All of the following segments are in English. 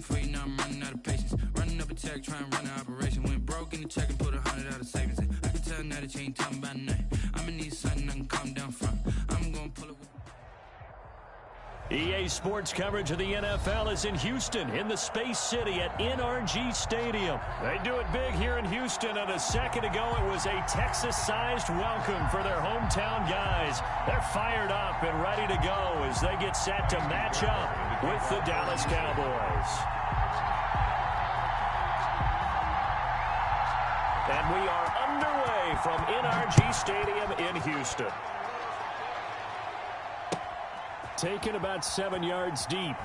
waiting for you, now I'm running out of patience. Running up a check, trying to run an operation. Went broke in the check and put 100 out of savings in. I can tell now that you ain't talking about nothing. I'ma need something I can calm down from. I'm gonna pull it with EA Sports coverage of the NFL is in Houston, in the Space City at NRG Stadium. They do it big here in Houston, and a second ago it was a Texas-sized welcome for their hometown guys. They're fired up and ready to go as they get set to match up with the Dallas Cowboys. And we are underway from NRG Stadium in Houston. Taken about 7 yards deep.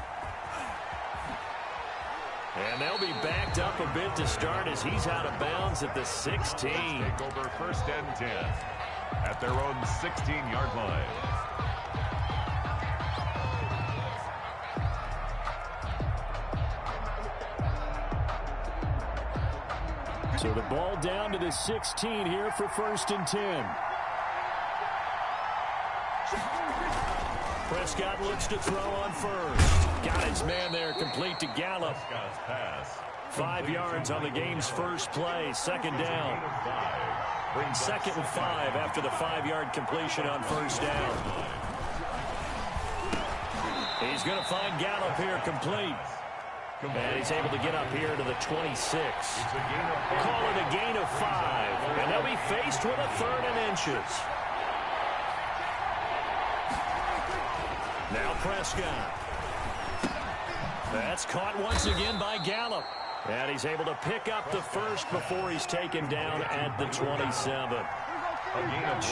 And they'll be backed up a bit to start as he's out of bounds at the 16. Take over 1st and 10 at their own 16-yard line. So the ball down to the 16 here for 1st and 10. Prescott looks to throw on first. Got his man there, complete to Gallup. 5 yards on the game's first play. 2nd down. 2nd and 5 after the 5-yard completion on 1st down. He's going to find Gallup here complete. And he's able to get up here to the 26. Call it a gain of 5. And they'll be faced with a 3rd and inches. Now Prescott. That's caught once again by Gallup. And he's able to pick up the first before he's taken down at the 27.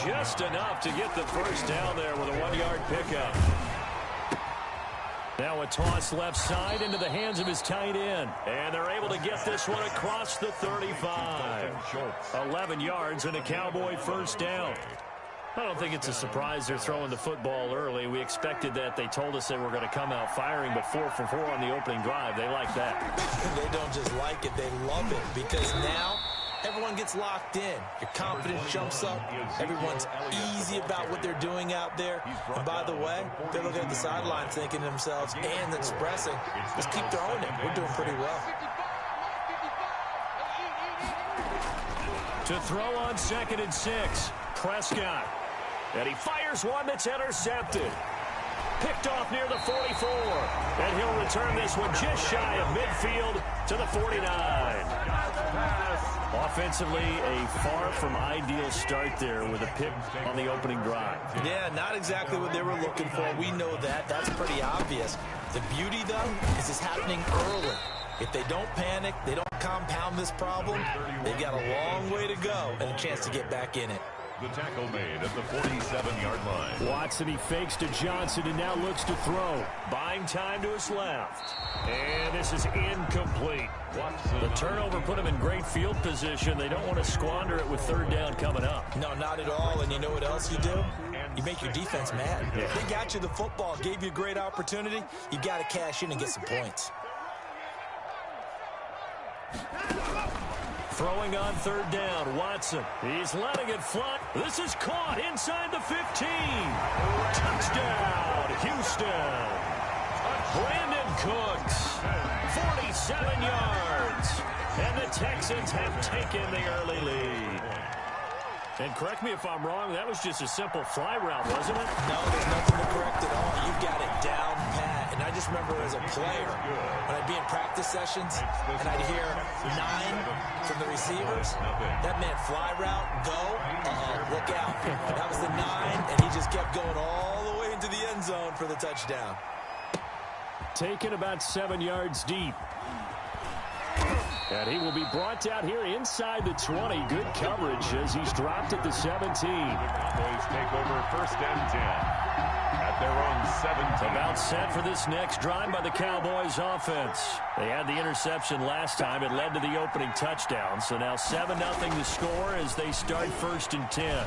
Just enough to get the first down there with a 1-yard pickup. Now a toss left side into the hands of his tight end. And they're able to get this one across the 35. 11 yards and a Cowboy first down. I don't think it's a surprise they're throwing the football early. We expected that. They told us they were going to come out firing, but 4 for 4 on the opening drive. They like that. They don't just like it, they love it, because now everyone gets locked in. Your confidence jumps up. Everyone's easy about what they're doing out there. And by the way, they're looking at the sideline thinking to themselves and expressing, just keep throwing it. We're doing pretty well. To throw on 2nd and 6, Prescott. And he fires one that's intercepted. Picked off near the 44. And he'll return this one just shy of midfield to the 49. Offensively, a far from ideal start there with a pick on the opening drive. Yeah, not exactly what they were looking for. We know that. That's pretty obvious. The beauty, though, is it's happening early. If they don't panic, they don't compound this problem, they've got a long way to go and a chance to get back in it. The tackle made at the 47-yard line. Watson, he fakes to Johnson and now looks to throw. Buying time to his left. And this is incomplete. The turnover put him in great field position. They don't want to squander it with 3rd down coming up. No, not at all. And you know what else you do? You make your defense mad. Yeah. They got you the football, gave you a great opportunity. You got to cash in and get some points. Throwing on 3rd down, Watson. He's letting it fly. This is caught inside the 15. Touchdown, Houston. Brandon Cooks, 47 yards. And the Texans have taken the early lead. And correct me if I'm wrong, that was just a simple fly route, wasn't it? No, there's nothing to correct at all. You've got it down pat. And I just remember as a player, when I'd be in practice sessions, and I'd hear 9 from the receivers, that meant fly route, go, look out. That was the 9, and he just kept going all the way into the end zone for the touchdown. Taken about 7 yards deep. And he will be brought down here inside the 20. Good coverage as he's dropped at the 17. The Cowboys take over 1st and 10 at their own 17. About set for this next drive by the Cowboys offense. They had the interception last time. It led to the opening touchdown. So now 7-0 the score as they start 1st and 10.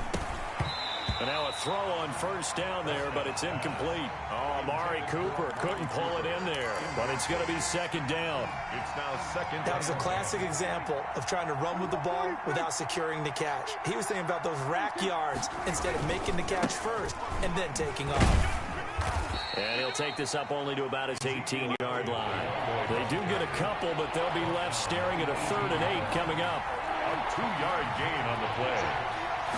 And now a throw on 1st down there, but it's incomplete. Oh, Amari Cooper couldn't pull it in there, but it's going to be 2nd down. It's now 2nd down. That was a classic example of trying to run with the ball without securing the catch. He was thinking about those rack yards instead of making the catch first and then taking off. And he'll take this up only to about his 18-yard line. They do get a couple, but they'll be left staring at a 3rd and 8 coming up. A 2-yard gain on the play.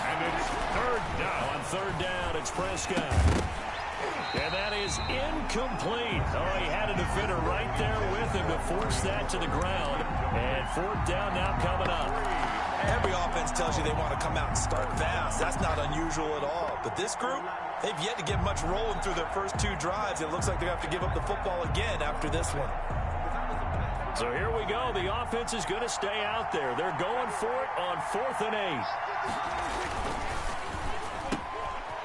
And it's 3rd down. On 3rd down, it's Prescott. And that is incomplete. Oh, he had a defender right there with him to force that to the ground. And 4th down now coming up. Every offense tells you they want to come out and start fast. That's not unusual at all. But this group, they've yet to get much rolling through their first 2 drives. It looks like they have to give up the football again after this one. So here we go. The offense is going to stay out there. They're going for it on 4th and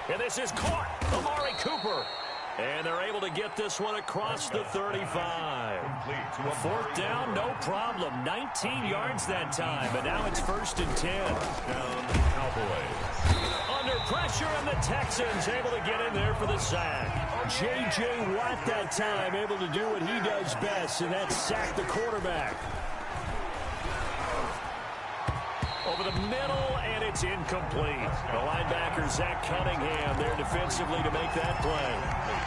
8. And this is caught. Amari Cooper. And they're able to get this one across the 35. 4th down, no problem. 19 yards that time. But now it's 1st and 10. Cowboys. Under pressure, and the Texans able to get in there for the sack. J.J. Watt that time able to do what he does best, and that's sack the quarterback. Over the middle, and it's incomplete. The linebacker, Zach Cunningham, there defensively to make that play.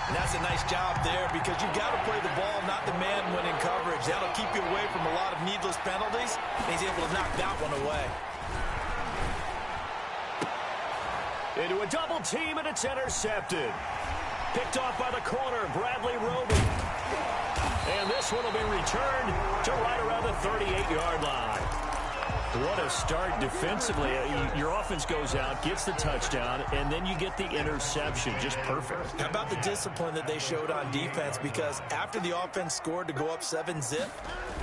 And that's a nice job there because you've got to play the ball, not the man when in coverage. That'll keep you away from a lot of needless penalties, and he's able to knock that one away. Into a double team, and it's intercepted. Picked off by the corner, Bradley Roby. And this one will be returned to right around the 38-yard line. What a start defensively. Your offense goes out, gets the touchdown, and then you get the interception. Just perfect. How about the discipline that they showed on defense? Because after the offense scored to go up 7-zip,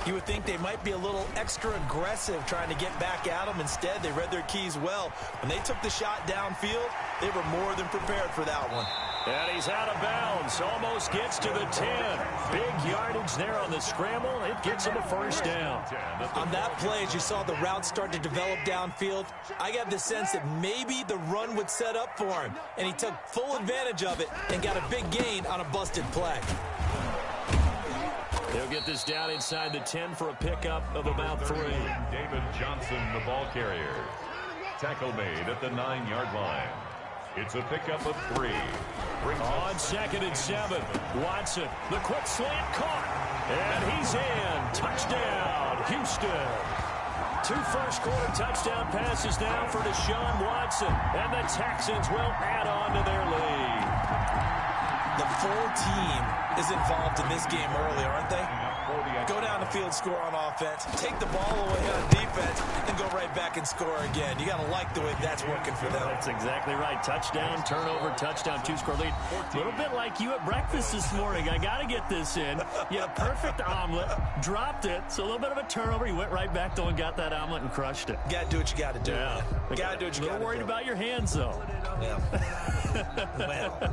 you would think they might be a little extra aggressive trying to get back at them. Instead, they read their keys well. When they took the shot downfield, they were more than prepared for that one. And he's out of bounds. Almost gets to the 10. Big yardage there on the scramble. It gets him a 1st down. On that play, as you saw the route start to develop downfield, I got the sense that maybe the run would set up for him. And he took full advantage of it and got a big gain on a busted play. They'll get this down inside the 10 for a pickup of about 3. David Johnson, the ball carrier. Tackle made at the 9-yard line. It's a pickup of 3. On 2nd and 7, Watson, the quick slant caught, and he's in. Touchdown, Houston. 2 first-quarter touchdown passes now for Deshaun Watson, and the Texans will add on to their lead. The full team is involved in this game early, aren't they? Go down the field, score on offense, take the ball away on defense, and go right back and score again. You got to like the way that's working for them. That's exactly right. Touchdown, turnover, touchdown, 2-score lead. A little bit like you at breakfast this morning. I got to get this in. You had a perfect omelet, dropped it, so a little bit of a turnover. You went right back though and got that omelet and crushed it. Got to do what you got to do. Yeah. Got to do what you got to do. A little worried about your hands, though. Yeah. Well.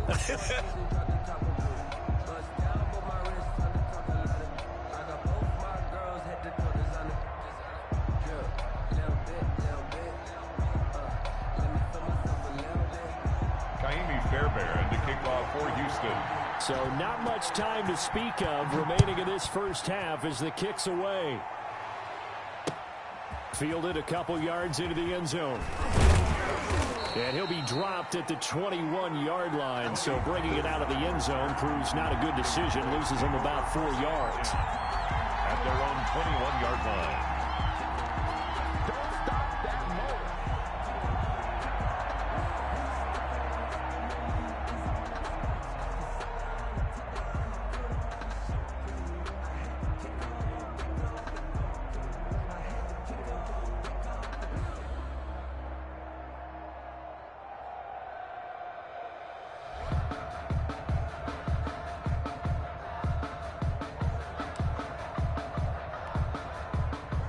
Fairbairn to kick off for Houston. So not much time to speak of remaining in this first half as the kick's away. Fielded a couple yards into the end zone. And he'll be dropped at the 21-yard line. So bringing it out of the end zone proves not a good decision. Loses him about 4 yards. At their own 21-yard line.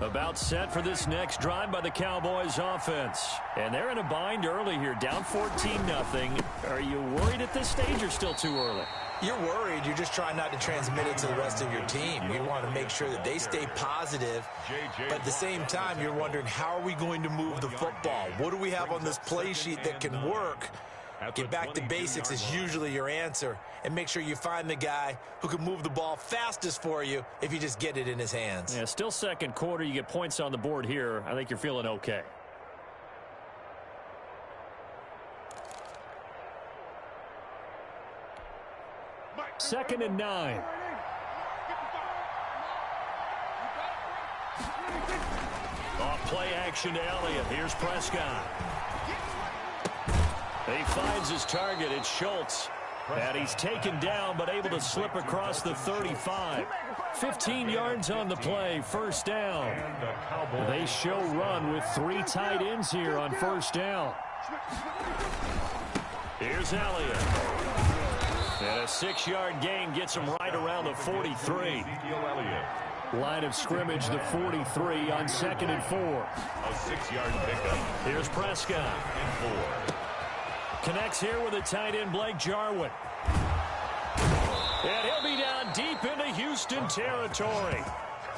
About set for this next drive by the Cowboys offense. And they're in a bind early here, down 14-0. Are you worried at this stage or still too early? You're worried. You're just trying not to transmit it to the rest of your team. You want to make sure that they stay positive. But at the same time, you're wondering, how are we going to move the football? What do we have on this play sheet that can work? Get back to basics is usually your answer. And make sure you find the guy who can move the ball fastest for you if you just get it in his hands. Yeah, still second quarter. You get points on the board here. I think you're feeling okay. Second and 9. Off play action to Elliott. Here's Prescott. He finds his target. It's Schultz. And he's taken down, but able to slip across the 35. 15 yards on the play, first down. They show run with 3 tight ends here on first down. Here's Elliott. And a 6-yard gain gets him right around the 43. Line of scrimmage, the 43 on 2nd and 4. A 6-yard pickup. Here's Prescott. And 4. Connects here with a tight end, Blake Jarwin. And he'll be down deep into Houston territory.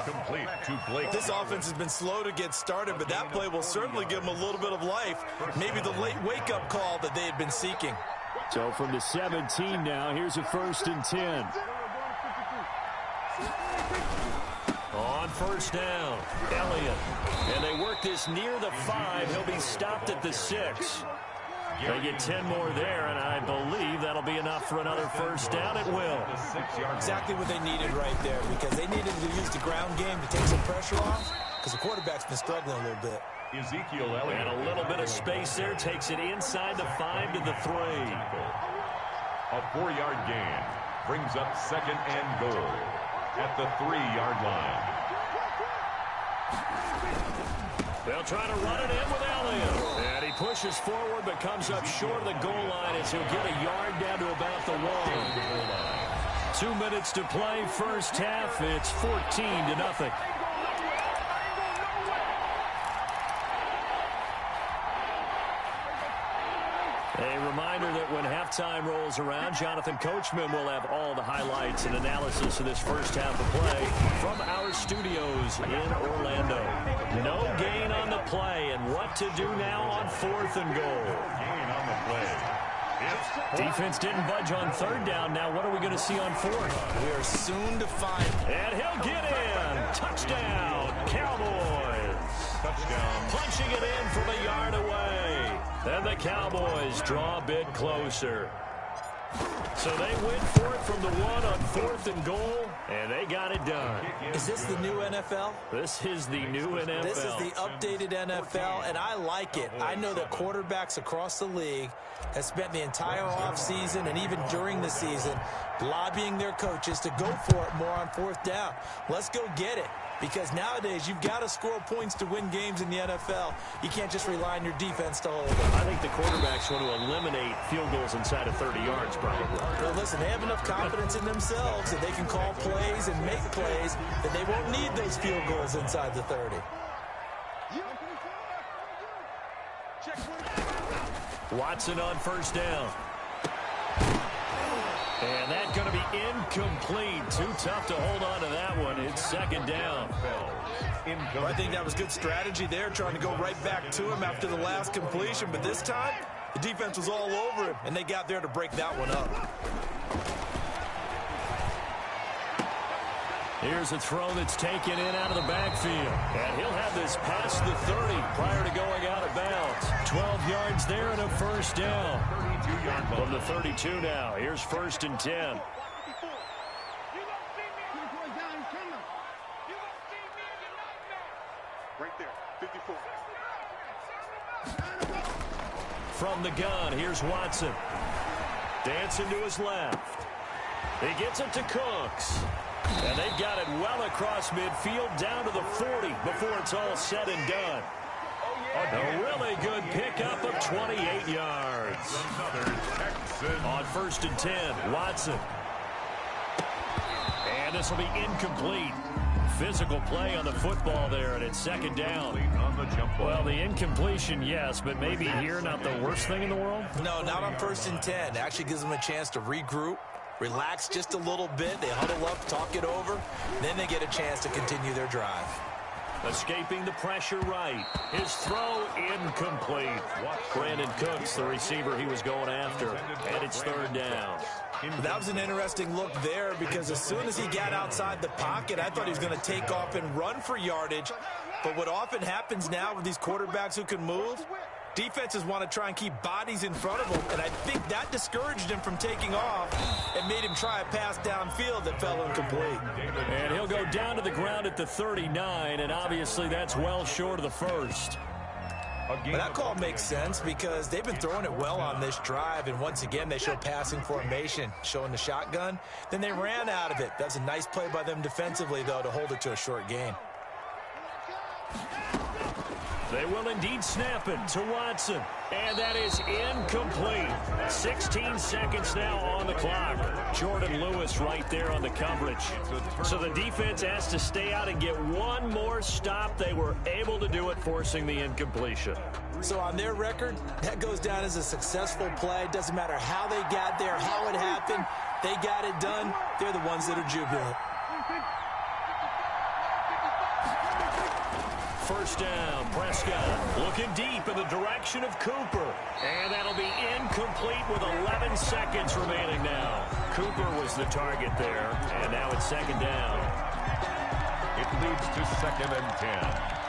Complete to Blake. This offense has been slow to get started, but that play will certainly give them a little bit of life. Maybe the late wake-up call that they had been seeking. So from the 17 now, here's a 1st and 10. On first down, Elliott. And they work this near the 5. He'll be stopped at the 6. They get 10 more there, and I believe that'll be enough for another first down. It will. Exactly what they needed right there, because they needed to use the ground game to take some pressure off, because the quarterback's been struggling a little bit. Ezekiel Elliott. And a little bit of space there. Takes it inside the 5 to the 3. A 4-yard gain brings up 2nd and goal at the 3-yard line. They'll try to run it in with Elliott. And he pushes forward but comes up short of the goal line as he'll get a yard down to about the 1. 2 minutes to play, first half. It's 14-0. A reminder that when halftime rolls around, Jonathan Coachman will have all the highlights and analysis of this first half of play from our studios in Orlando. No gain on the play, and what to do now on 4th and goal. Gain on the play. Defense didn't budge on 3rd down. Now what are we going to see on 4th? We are soon to find. And he'll get in. Touchdown, Cowboys. Touchdown. Punching it in from a yard away. And the Cowboys draw a bit closer. So they went for it from the 1 on 4th and goal, and they got it done. Is this the new NFL? This is the new NFL. This is the updated NFL, and I like it. I know that quarterbacks across the league have spent the entire offseason and even during the season lobbying their coaches to go for it more on 4th down. Let's go get it. Because nowadays, you've got to score points to win games in the NFL. You can't just rely on your defense to hold them. I think the quarterbacks want to eliminate field goals inside of 30 yards, probably. Well, listen, they have enough confidence in themselves that they can call plays and make plays that they won't need those field goals inside the 30. Watson on first down. And that's going to be incomplete. Too tough to hold on to that one. It's 2nd down. Well, I think that was good strategy there, trying to go right back to him after the last completion. But this time, the defense was all over him, and they got there to break that one up. Here's a throw that's taken in out of the backfield. And he'll have this past the 30 prior to going out of bounds. 12 yards there and a first down. From the 32 now. Here's 1st and 10. Right there, 54. From the gun, here's Watson. Dancing to his left. He gets it to Cooks. And they've got it well across midfield down to the 40 before it's all said and done. A really good pickup of 28 yards. On 1st and 10, Watson. And this will be incomplete. Physical play on the football there, and it's 2nd down. Well, the incompletion, yes, but maybe here not the worst thing in the world? No, not on 1st and 10. It actually gives them a chance to regroup, relax just a little bit. They huddle up, talk it over. Then they get a chance to continue their drive. Escaping the pressure right. His throw incomplete. Brandon Cooks, the receiver he was going after. And it's 3rd down. That was an interesting look there because as soon as he got outside the pocket, I thought he was going to take off and run for yardage. But what often happens now with these quarterbacks who can move, defenses want to try and keep bodies in front of them, and I think that discouraged him from taking off and made him try a pass downfield that fell incomplete. And he'll go down to the ground. ground at the 39, and obviously that's well short of the first. But that call makes sense because they've been throwing it well on this drive, and once again they show passing formation, showing the shotgun. Then they ran out of it. That's a nice play by them defensively, though, to hold it to a short gain. They will indeed snap it to Watson. And that is incomplete. 16 seconds now on the clock. Jordan Lewis right there on the coverage. So the defense has to stay out and get one more stop. They were able to do it, forcing the incompletion. So on their record, that goes down as a successful play. Doesn't matter how they got there, how it happened. They got it done. They're the ones that are jubilant. First down, Prescott looking deep in the direction of Cooper. And that'll be incomplete with 11 seconds remaining now. Cooper was the target there, and now it's second down. It leads to 2nd and 10.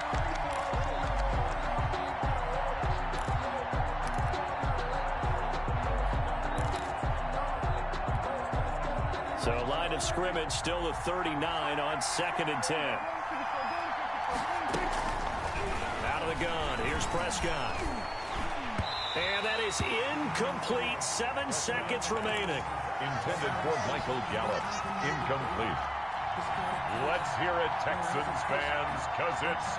So line of scrimmage still the 39 on 2nd and 10. Out of the gun, here's Prescott. And that is incomplete, 7 seconds remaining. Intended for Michael Gallup. Incomplete. Let's hear it, Texans fans, because it's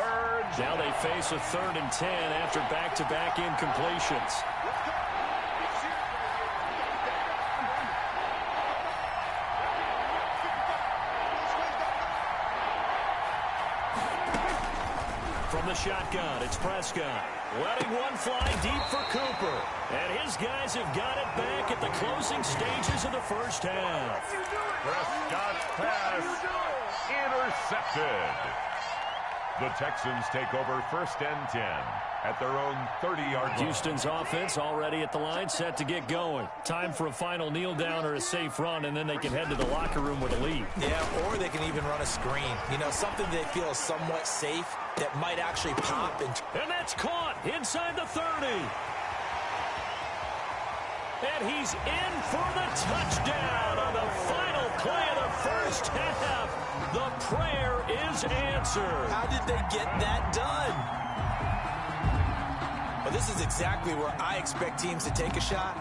3rd. Now they face a 3rd and 10 after back-to-back incompletions. From the shotgun, it's Prescott. Letting one fly deep for Cooper. And his guys have got it back at the closing stages of the first half. Prescott's pass intercepted. The Texans take over 1st and 10 at their own 30-yard line. Houston's offense already at the line, set to get going. Time for a final kneel down or a safe run, and then they can head to the locker room with a lead. Yeah, or they can even run a screen. You know, something they feel is somewhat safe that might actually pop. And that's caught inside the 30. And he's in for the touchdown on the final play of the first half. The prayer is answered. How did they get that done? Well, this is exactly where I expect teams to take a shot.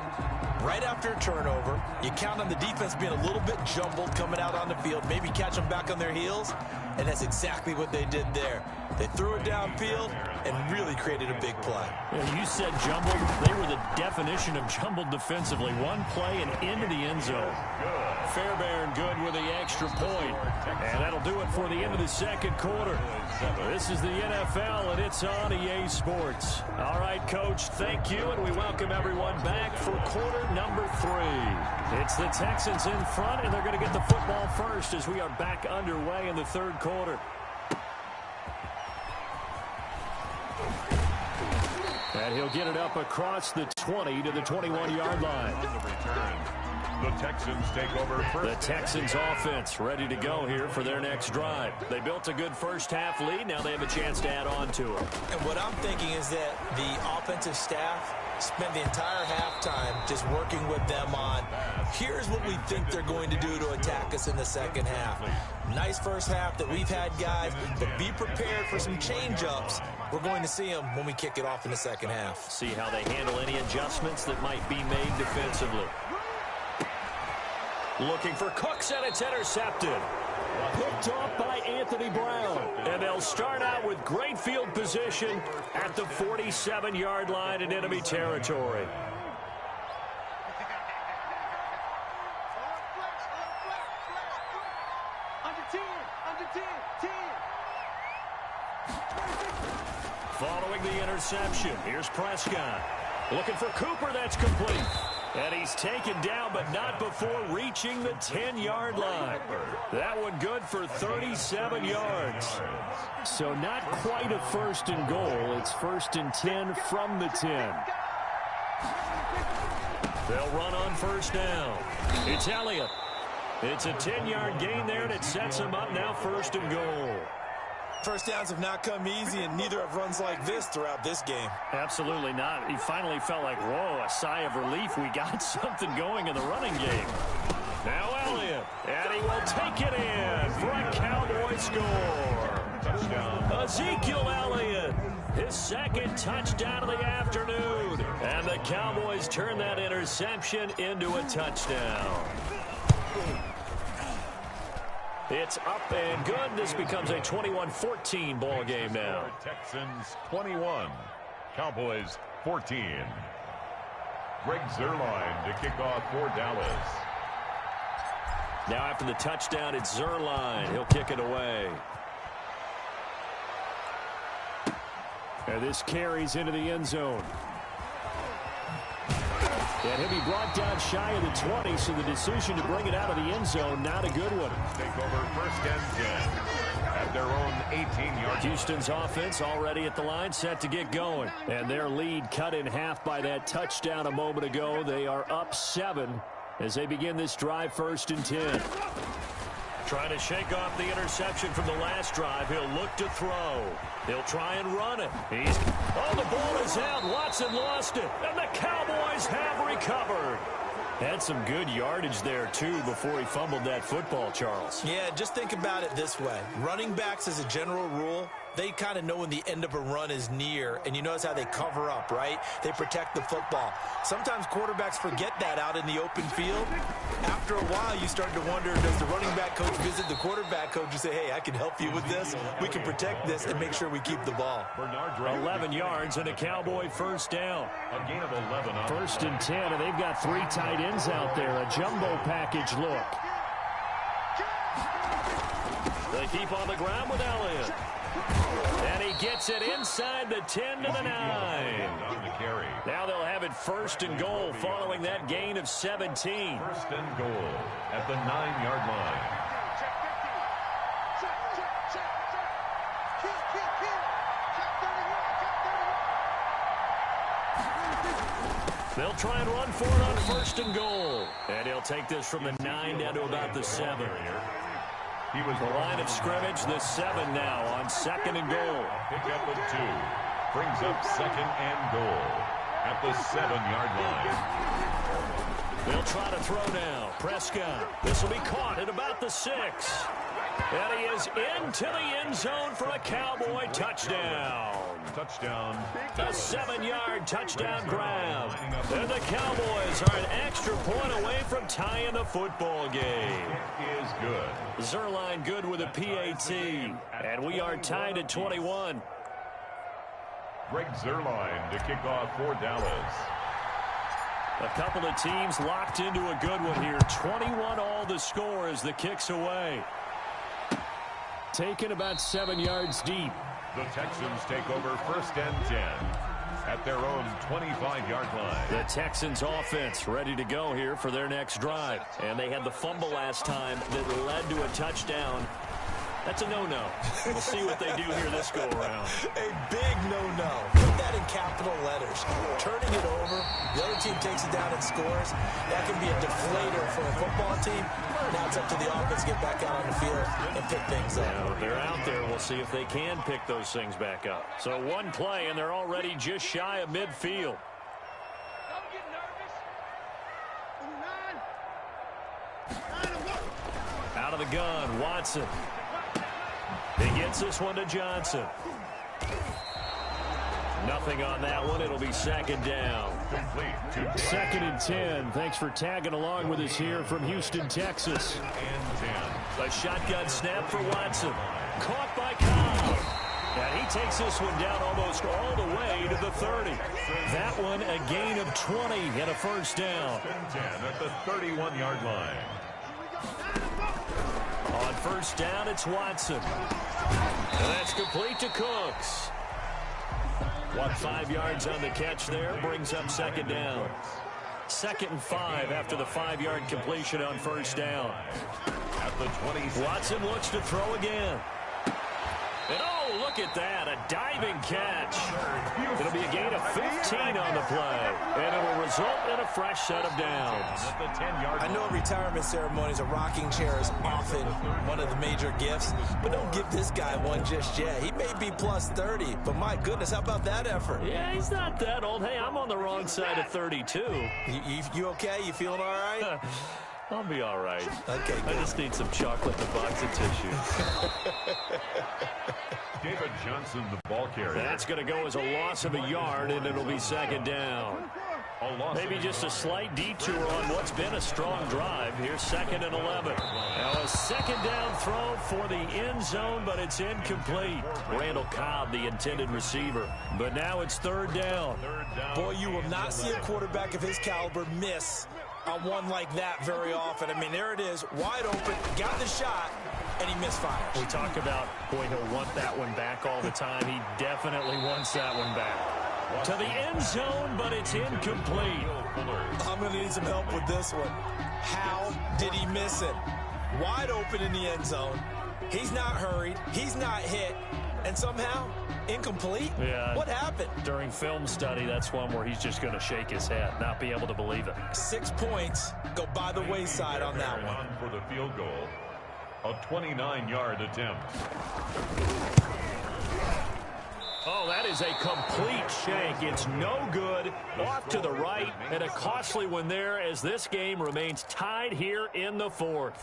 Right after a turnover, you count on the defense being a little bit jumbled coming out on the field, maybe catch them back on their heels, and that's exactly what they did there. They threw it downfield and really created a big play. Yeah, you said jumbled. They were the definition of jumbled defensively. One play and into the end zone. Fairbairn good with the extra point. And that'll do it for the end of the second quarter. This is the NFL, and it's on EA Sports. All right, Coach, thank you, and we welcome everyone back for quarter number 3. It's the Texans in front, and they're going to get the football first as we are back underway in the third quarter. And he'll get it up across the 20 to the 21-yard line. The Texans take over first. The Texans offense ready to go here for their next drive. They built a good first half lead. Now they have a chance to add on to it. And what I'm thinking is that the offensive staff spent the entire halftime just working with them on, here's what we think they're going to do to attack us in the second half. Nice first half that we've had, guys, but be prepared for some change-ups. We're going to see them when we kick it off in the second half. See how they handle any adjustments that might be made defensively. Looking for Cooks, and it's intercepted. Picked off by Anthony Brown. And they'll start out with great field position at the 47-yard line in enemy territory. Following the interception, here's Prescott. Looking for Cooper, that's complete. And he's taken down, but not before reaching the 10-yard line. That one good for 37 yards. So not quite a first and goal. It's 1st and 10 from the 10. They'll run on first down. It's Elliott. It's a 10-yard gain there, and it sets him up now 1st and goal. First downs have not come easy, and neither have runs like this throughout this game. Absolutely not. He finally felt like, whoa, a sigh of relief. We got something going in the running game. Now Elliott, and he will take it in for a Cowboys score. Touchdown. Ezekiel Elliott, his second touchdown of the afternoon. And the Cowboys turn that interception into a touchdown. It's up and good. This becomes a 21-14 ball game now. Texans 21, Cowboys 14. Greg Zuerlein to kick off for Dallas. Now after the touchdown, it's Zuerlein. He'll kick it away. And this carries into the end zone. And he'll be brought down shy of the 20, so the decision to bring it out of the end zone, not a good one. Take over 1st and 10 at their own 18-yard. Houston's offense already at the line, set to get going. And their lead cut in half by that touchdown a moment ago. They are up 7 as they begin this drive 1st and 10. Trying to shake off the interception from the last drive. He'll look to throw. He'll try and run it. The ball is out. Watson lost it. And the Cowboys have recovered. Had some good yardage there, too, before he fumbled that football, Charles. Yeah, just think about it this way. Running backs, as a general rule, they kind of know when the end of a run is near, and you notice how they cover up, right? They protect the football. Sometimes quarterbacks forget that out in the open field. After a while, you start to wonder, does the running back coach visit the quarterback coach and say, hey, I can help you with this. We can protect this and make sure we keep the ball. 11 yards and a Cowboy first down. A gain of 11. 1st and 10, and they've got 3 tight ends out there. A jumbo package look. They keep on the ground with Elliott. And he gets it inside the 10 to the 9. Now they'll have it 1st and goal following that gain of 17. 1st and goal at the 9-yard line. They'll try and run for it on 1st and goal. And he'll take this from the 9 down to about the 7. He was the line of scrimmage, the 7 now on 2nd and goal. Pick up at 2. Brings up 2nd and goal at the 7-yard line. They'll try to throw now. Prescott. This will be caught at about the 6. And he is into the end zone for a Cowboy touchdown. Touchdown. A 7-yard touchdown grab. And the Cowboys are an extra point away from tying the football game. It is good. Zuerlein good with a PAT. And we are tied at 21. Greg Zuerlein to kick off for Dallas. A couple of teams locked into a good one here. 21 all the score as the kick's away. Taken about 7 yards deep. The Texans take over 1st and 10 at their own 25-yard line. The Texans offense ready to go here for their next drive. And they had the fumble last time that led to a touchdown. That's a no-no. We'll see what they do here this go-around. A big no-no. Put that in capital letters. Turning it over, the other team takes it down and scores. That can be a deflator for a football team. Now it's up to the offense to get back out on the field and pick things up. Yeah, they're out there. We'll see if they can pick those things back up. So one play, and they're already just shy of midfield. Out of the gun, Watson. He gets this one to Johnson. Nothing on that one. It'll be 2nd down. 2nd and 10. Thanks for tagging along with us here from Houston, Texas. A shotgun snap for Watson. Caught by Cobb. And he takes this one down almost all the way to the 30. That one a gain of 20 and a first down. 10 at the 31-yard line. On first down, it's Watson. And that's complete to Cooks. 5 yards on the catch there, brings up 2nd down. 2nd and 5 after the 5-yard completion on first down. At the 20. Watson looks to throw again. And oh, look at that, a diving catch. It'll be a gain of 15 on the play, and it'll result in a fresh set of downs. I know retirement ceremonies, a rocking chair is often one of the major gifts, but don't give this guy one just yet. He may be plus 30, but my goodness, how about that effort? Yeah, he's not that old. Hey, I'm on the wrong side of 32. You okay? You feeling all right? I'll be all right. Okay, good. I just need some chocolate in a box of tissue. Johnson, the ball carrier. That's going to go as a loss of a yard, and it'll be second down. Maybe just a slight detour on what's been a strong drive. Here's 2nd and 11. Now a second down throw for the end zone, but it's incomplete. Randall Cobb, the intended receiver. But now it's 3rd down. Boy, you will not see a quarterback of his caliber miss on one like that very often. I mean, there it is, wide open, got the shot, and he misfires. We talk about, boy, he'll want that one back all the time. He definitely wants that one back. To the end zone, but it's incomplete. I'm going to need some help with this one. How did he miss it? Wide open in the end zone. He's not hurried. He's not hit. And somehow, incomplete? Yeah. What happened? During film study, that's one where he's just going to shake his head, not be able to believe it. 6 points go by the wayside on that one. For the field goal, a 29-yard attempt. Oh, that is a complete shank. It's no good. Off to the right, and a costly one there as this game remains tied here in the 4th.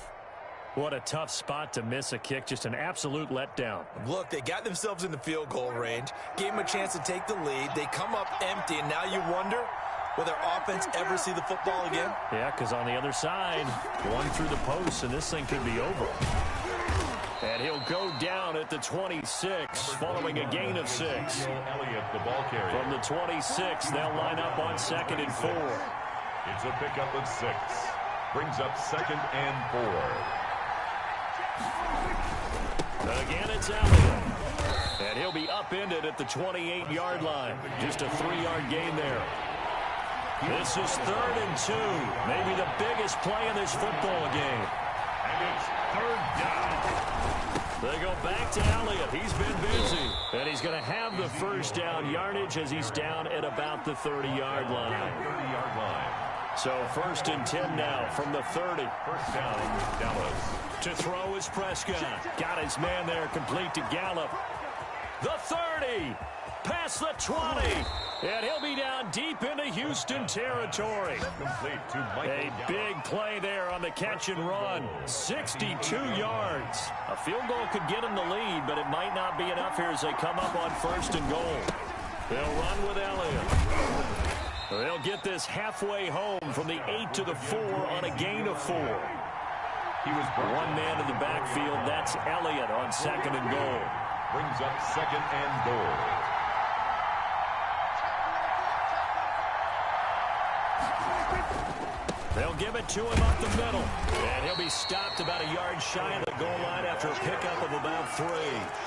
What a tough spot to miss a kick. Just an absolute letdown. Look, they got themselves in the field goal range, gave them a chance to take the lead. They come up empty, and now you wonder, will their offense ever see the football again? Yeah, because on the other side, one through the post, and this thing could be over. And he'll go down at the 26 following a gain of 6. Elliott, the ball carrier. From the 26, they'll line up on 2nd and 4. It's a pickup of 6. Brings up 2nd and 4. Again, it's Elliott. And he'll be upended at the 28-yard line. Just a 3-yard gain there. This is 3rd and 2. Maybe the biggest play in this football game. And it's 3rd down. They go back to Elliott. He's been busy. And he's going to have the first down yardage as he's down at about the 30-yard line. 30-yard line. So 1st and 10 now from the 30. First down, Dallas. To throw is Prescott. Got his man there, complete to Gallup. The 30. Past the 20. And he'll be down deep into Houston territory. Complete to Michael A big play there on the catch and run. 62 yards. A field goal could get him the lead, but it might not be enough here as they come up on 1st and goal. They'll run with Elliott. They'll get this halfway home from the 8 to the 4 on a gain of 4. He was one man in the backfield. That's Elliott on 2nd and goal. Brings up 2nd and goal. They'll give it to him up the middle. And he'll be stopped about a yard shy of the goal line after a pickup of about 3.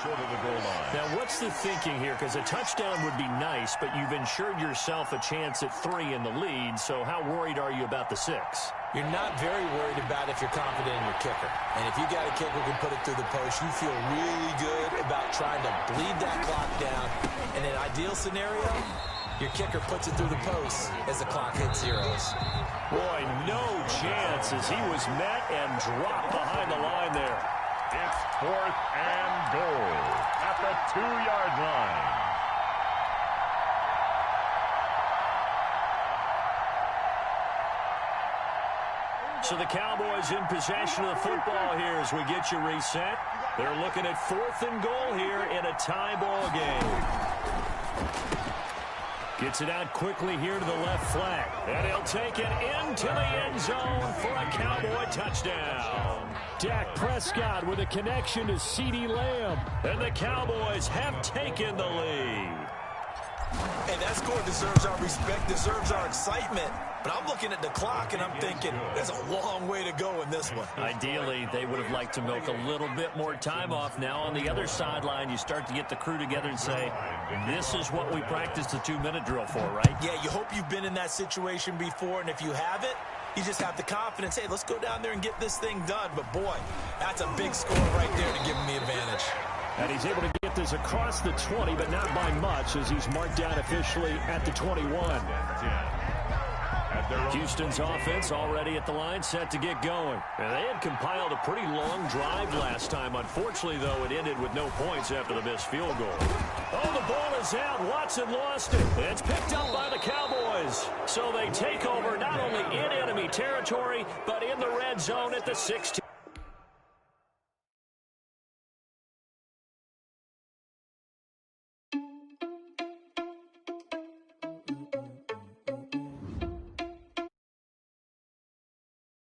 Short of the goal line. Now, what's the thinking here? Because a touchdown would be nice, but you've ensured yourself a chance at 3 in the lead. So how worried are you about the 6? You're not very worried about if you're confident in your kicker. And if you got a kicker who can put it through the post, you feel really good about trying to bleed that clock down. In an ideal scenario, your kicker puts it through the post as the clock hits zeros. Boy, no chance as he was met and dropped behind the line there. It's 4th and goal at the 2-yard line. So the Cowboys in possession of the football here as we get you reset. They're looking at 4th and goal here in a tie ball game. Gets it out quickly here to the left flat. And he'll take it into the end zone for a Cowboy touchdown. Dak Prescott with a connection to CeeDee Lamb. And the Cowboys have taken the lead. Hey, that score deserves our respect, deserves our excitement. But I'm looking at the clock, and I'm thinking, there's a long way to go in this one. Ideally, they would have liked to milk a little bit more time off. Now on the other sideline, you start to get the crew together and say, this is what we practiced the 2-minute drill for, right? Yeah, you hope you've been in that situation before, and if you haven't, you just have the confidence, hey, let's go down there and get this thing done. But, boy, that's a big score right there to give him the advantage. And he's able to get this across the 20, but not by much as he's marked down officially at the 21. Houston's offense already at the line, set to get going. And they had compiled a pretty long drive last time. Unfortunately, though, it ended with no points after the missed field goal. Oh, the ball is out. Watson lost it. It's picked up by the Cowboys. So they take over not only in enemy territory, but in the red zone at the 16.